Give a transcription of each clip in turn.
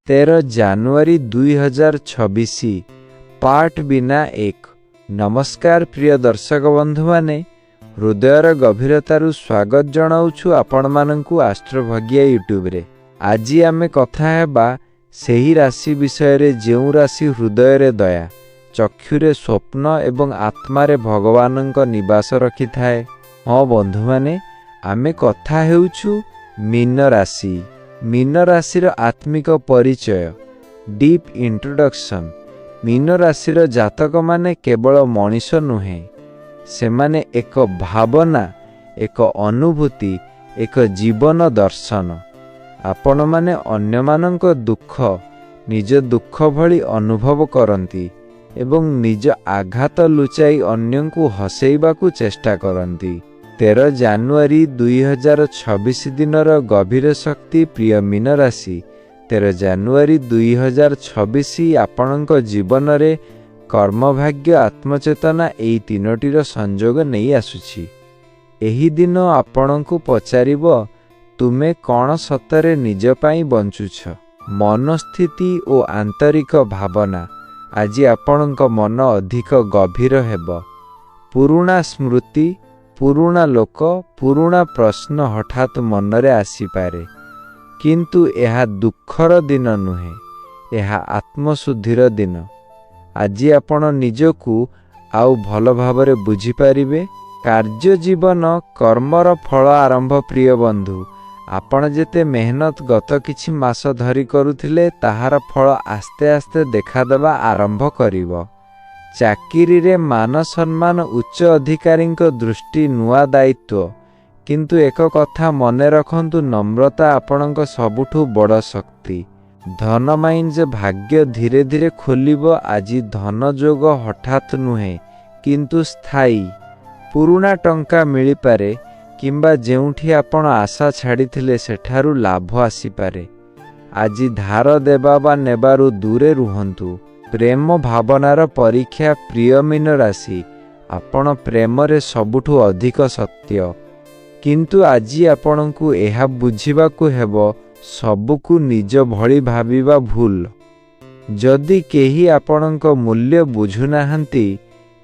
13 ଜାନୁଆରୀ 2026 part बिना 1। नमस्कार प्रिय दर्शक बंधु माने, हृदयर गभीरतारू स्वागत जनाऊछु आपण माननकु आस्ट्रोभाग्य यूट्यूब रे। आज आमे कथा हेबा सेही राशि विषय रे जेउ राशि हृदय रे दया, चक्षुरे स्वप्न एवं आत्मारे भगवानंक निवास रखि थाए। हाँ बंधु माने, आमे कथा हेउछु मीन राशि। मीन राशि आत्मिक परिचय, डीप इंट्रोडक्शन। मीन राशि जातक माने केवल मनीष नुहे, से माने एक भावना, एक अनुभूति, एक जीवन दर्शन। आपण माने अन्य मानक दुख निज दुख भली अनुभव करती एवं निज आघात लुचाई अन्य को हसैबाकू चेष्टा करती। 13 जानुआरी 2026 दिनर गभीर शक्ति। प्रिय मीन राशि, 13 जानुआरी 2026 आपणक जीवन रे कर्मभाग्य, आत्मचेतना एई तीनोटीर संयोग नहीं आसुछि। एही दिन आपणकू पचारिब, तुमे कौन सतरे निज पाई बंचुछ। मनस्थिति और आंतरिक भावना आज आपणक मन अधिक गभीर हेब। पुराणा स्मृति, पुराणा लोक, पुराणा प्रश्न हठात मनरे आसीपारे, किंतु यह दुखर दिन नुहे, यह आत्मशुद्धिर दिन। आज आपण निजकू आउ भल भावरे बुझी पारिबे। कार्य जीवन कर्मर फल आरंभ। प्रिय बंधु, आपण जेते मेहनत गत किछि मास धरी करुथिले, ताहार फल आस्ते आस्ते देखादेवा आरंभ करिवो। चाकिरी रे मान सम्मान, उच्च अधिकारी दृष्टि, नुआ दायित्व। किंतु एक कथा मने रखंतु, नम्रता आपणक सबुठु बड़ शक्ति। धन माइन जे भाग्य धीरे धीरे खोलिबो। आज धन जोग हठात नुहे, किंतु स्थायी। पुराणा टंका मिली पारे, किंबा जेउठी आपण आशा छाड़िथिले सेठारु लाभ आसीपारे। आज धार देबा बा नेबारु दूरे रुहंतु। प्रेम भावनार परीक्षा। प्रिय मीन राशि, आपण प्रेम रे सबुठु अधिक सत्य, किंतु आज आपणकू एहा बुझिबाकू हेबो, सबुकू निज भली भाबिबा भूल। जदि केही आपणक मूल्य बुझुनाहांती,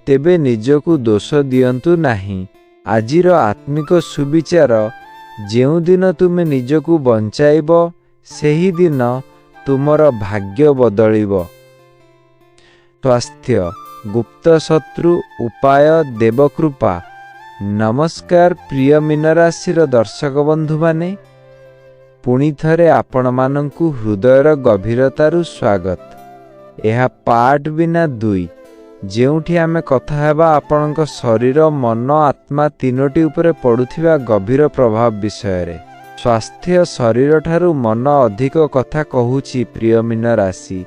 तेबे निजकू दोष दियंतु नाही। आजिर आत्मिक सुविचार, जेउ दिन तुमे निजकू बंचाइबो, सेही दिन तुमर भाग्य बदलिबो। स्वास्थ्य, गुप्त शत्रु उपाय, देवकृपा। नमस्कार प्रिय मीन राशिर दर्शक बंधु माने, पुणी थरे आपण मानंकु हृदयर गभीरतारू स्वागत। यह पार्ट बिना 2, जेउठी आमे कथा हेबा आपणक शरीर, मन, आत्मा तीनोटी उपरे पड़ुथिबा गभीर प्रभाव विषय रे। स्वास्थ्य, शरीर ठारू मन अधिक कथा कहूची। प्रिय मीन राशि,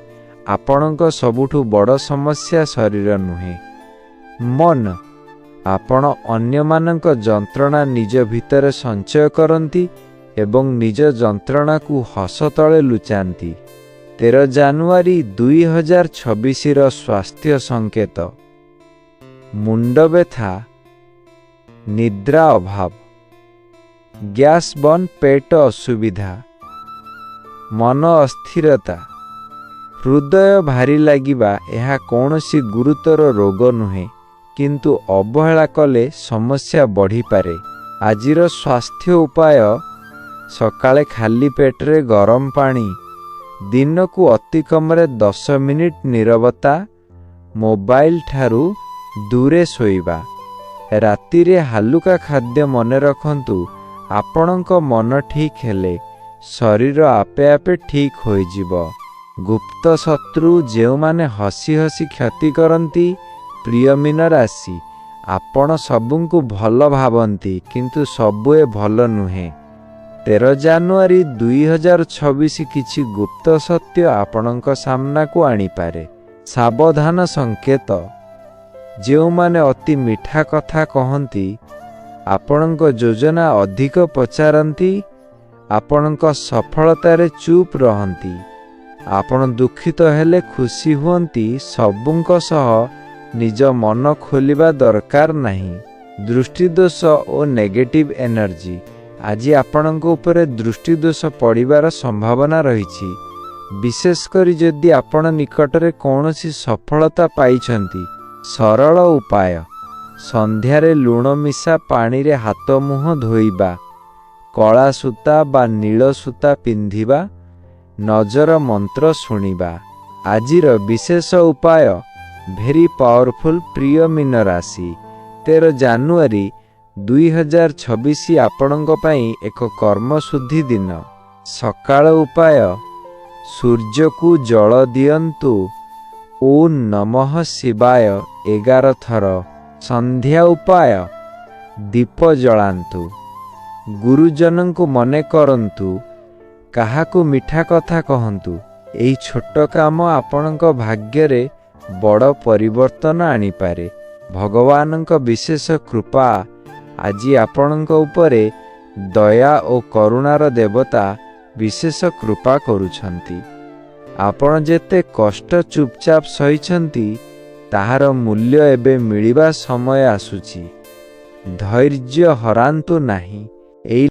आपणक सबुठु बड़ समस्या शरीर नुहे, मन। आपण अन्य मानक जंत्रणा निज भितर संचय करती एवं निज जंत्रणा को हस तले लुचाती। 13 जानुआरी 2026 स्वास्थ्य संकेत, मुंड व्यथा, निद्रा अभाव, गैस बन, पेट असुविधा, मन अस्थिरता, हृदय भारी लागिबा। यह कौनसी गुरुतर रोग नुहे, किंतु अवहेला कले समस्या बढ़ी पारे। आजिर स्वास्थ्य उपाय, सकाळे खाली पेटरे गरम पानी, दिन को अति कमरे 10 मिनिट नीरवता, मोबाइल ठारू दूरे सोइबा, राति रे हालुका खाद्य। मने रखंतु, आपणक मन ठीक हेले शरीर आपे आपे ठीक होई जिवो। गुप्त शत्रु, जेउ माने हसी हसी क्षति करती। प्रिय मीन राशि, आपण सबुंकु भल भावंती, किंतु सबुए भल नुहे। 13 जानुआरी 2026 किछि गुप्त सत्य आपणक सामना को आनी पारे। सावधान संकेत, जेउ माने अति मीठा कथा कहंती, आपणक योजना अधिक पचारती, आपणक सफलतारे चुप रहंती। आपण दुखित हेले खुशी हुअंती। सबुंक सह निज मन खोलिबा दरकार नहीं। दृष्टिदोष और नेगेटिव एनर्जी, आज आपणक उपरे दृष्टिदोष पड़िबार संभावना रही। विशेष करी जदि आपण निकटरे कौनसी सफलता पाइछंती सरल उपाय संध्यारे लुण मिशा पानी रे हाथ मुह धोइबा, कला सूता बा नील सूता पिंधिबा, नजर मंत्र शुणिबा। आजिर विशेष उपाय भेरी पावरफुल प्रिय मीन राशि 13 जानुआरी 2026 आपणଙ୍କ ପାଇଁ एक कर्मशुद्धि दिन। सकाळ उपाय सूर्य को जल दियंतु ओम नमः शिवाय 11 थर। संध्या उपाय दीप जलांतु, गुरुजन को मने करंतु, काहाकू मिठा कथा कहंतु। एही छोट काम आपणଙ୍କ भाग्य रे बड़ परिवर्तन आनी पारे। भगवानଙ୍କ विशेष कृपा आजी आपणଙ୍କ उपरे दया और करुणार देवता विशेष कृपा करुछंती। आपण जेते कष्ट चुपचाप सहिछंती ताहार मूल्य एबे मिलिबा समय आसुची। धैर्य हरांतु नाही। एई